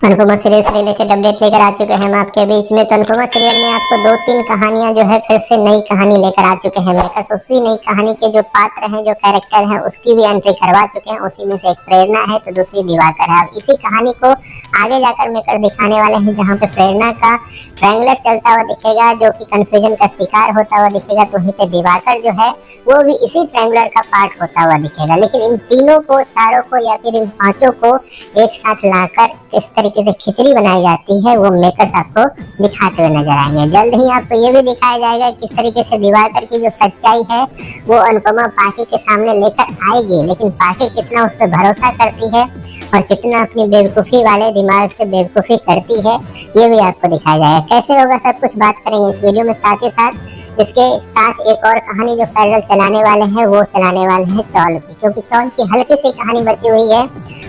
Anupama serial से related update लेकर आ चुके हैं हम आपके बीच में। तो अनुपमा सीरियल में आपको 2-3 कहानियां जो है फिर से नई कहानी लेकर आ चुके हैं मेकर्स। उसी नई कहानी के जो पात्र हैं, जो कैरेक्टर हैं, उसकी भी एंट्री करवा चुके हैं। उसी में से एक प्रेरणा है तो दूसरी दिवाकर है। अब इसी कहानी को आगे जाकर मेकर दिखाने वाले हैं, जहाँ पे प्रेरणा का ट्रायंगुलर चलता हुआ दिखेगा, जो कि कंफ्यूजन का शिकार होता हुआ दिखेगा। तो वहीं पे दिवाकर जो है वो भी इसी ट्रायंगुलर का पार्ट होता हुआ दिखेगा। लेकिन इन तीनों को, चारों को या फिर इन पांचों को एक साथ लाकर किस तरीके से खिचड़ी बनाई जाती है वो मेकर्स आपको दिखाते हुए नजर आएंगे। जल्द ही आपको ये भी दिखाया जाएगा किस तरीके से दिवाकर की जो सच्चाई है वो अनुपमा पार्टी के सामने लेकर आएगी। लेकिन पार्टी कितना उस पर भरोसा करती है और कितना अपनी बेवकूफ़ी वाले दिमाग से बेवकूफ़ी करती है, ये भी आपको दिखाया जाएगा। कैसे होगा सब कुछ बात करेंगे इस वीडियो में। साथ ही साथ इसके साथ एक और कहानी जो पैरेलल चलाने वाले हैं वो चलाने वाले हैं चौल की, क्योंकि चौल की हल्की सी कहानी बची हुई है।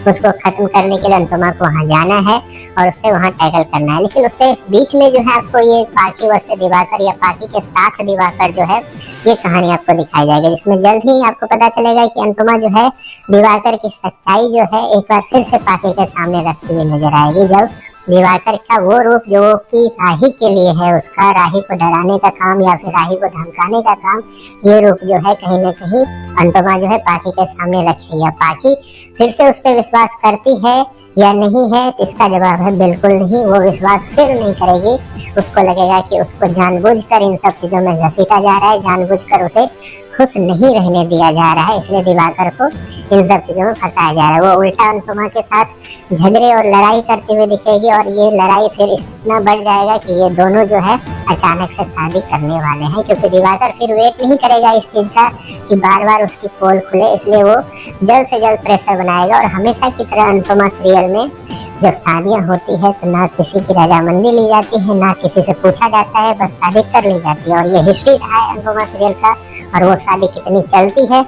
उसको खत्म करने के लिए अनुपमा को वहाँ जाना है और उससे वहाँ टैकल करना है। लेकिन उससे बीच में जो है आपको ये पार्टी वर्सेस दिवाकर या पार्टी के साथ दिवाकर जो है ये कहानी आपको दिखाई जाएगी, जिसमें जल्द ही आपको पता चलेगा कि अनुपमा जो है दिवाकर की सच्चाई जो है एक बार फिर से पार्टी के सामने रखती हुई नजर आएगी। जब दिवाकर का वो रूप जो कि राही के लिए है, उसका राही को डराने का काम या फिर राही को धमकाने का काम, ये रूप जो है कहीं ना कहीं अनुपमा जो है पार्टी के सामने रखेगी। या पार्टी फिर से उस पर विश्वास करती है या नहीं है, इसका जवाब है बिल्कुल नहीं। वो विश्वास फिर नहीं करेगी। उसको लगेगा कि उसको जानबूझकर इन सब चीजों में घसीटा जा रहा है, जानबूझकर उसे खुश नहीं रहने दिया जा रहा है, इसलिए दिवाकर को इन सब चीजों में फंसाया जा रहा है। वो उल्टा अनुपमा के साथ झगड़े और लड़ाई करती हुई दिखेगी और ये लड़ाई फिर इतना बढ़ जाएगा कि ये दोनों जो है अचानक से शादी करने वाले हैं, क्योंकि दिवाकर फिर वेट नहीं करेगा इस चीज का कि बार बार उसकी पोल खुले, इसलिए वो जल्द से जल्द प्रेशर बनाएगा। और हमेशा की तरह अनुपमा सीरियल में जब शादियां होती है तो ना किसी की रजामंदी ली जाती है, ना किसी से पूछा जाता है, बस शादी कर ली जाती है। और ये हिस्ट्री रहा है अनुपमा सीरियल का, और वो शादी कितनी चलती है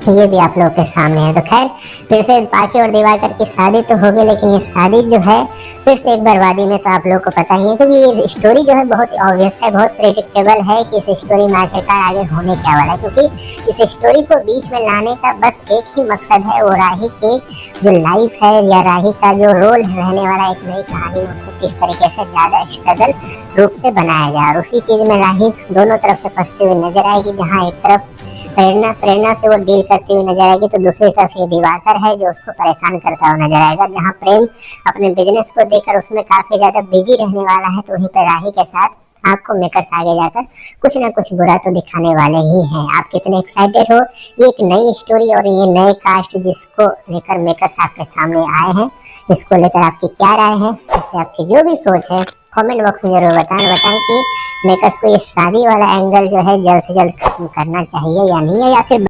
ये भी आप लोगों के सामने है। तो खैर फिर से पाची और दिवाकर की शादी तो होगी, लेकिन ये शादी जो है फिर से एक बर्बादी में, तो आप लोगों को पता ही है, क्योंकि ये स्टोरी जो है बहुत ऑब्वियस है, बहुत प्रेडिक्टेबल है कि इस स्टोरी में आखिरकार आगे होने क्या वाला है। क्योंकि इस स्टोरी को बीच में लाने का बस एक ही मकसद है, वो राही की जो लाइफ है या राही का जो रोल रहने वाला एक नई कहानी में उसको किस तरीके से ज्यादा स्ट्रगल रूप से बनाया जाए। और उसी चीज में राही दोनों तरफ से फंसती हुई नजर आएगी, जहाँ एक तरफ प्रेरणा से वो डील करती हुई नजर आएगी, तो दूसरी तरफ ये दिवाकर है जो उसको परेशान करता हुआ नजर आएगा। जहाँ प्रेम अपने बिजनेस को देकर उसमें काफी ज्यादा बिजी रहने वाला है, तो वहीं पर राही के साथ आपको मेकर्स आगे जाकर कुछ ना कुछ बुरा तो दिखाने वाले ही हैं। आप कितने एक्साइटेड हो, ये एक नई स्टोरी और ये नए कास्ट जिसको लेकर मेकर्स आपके सामने आए हैं, इसको लेकर आपकी क्या राय है, इससे आपकी जो भी सोच है कमेंट बॉक्स में जरूर बताएं कि मेकर्स को ये शादी वाला एंगल जो है जल्द से जल्द खत्म करना चाहिए या नहीं है, या फिर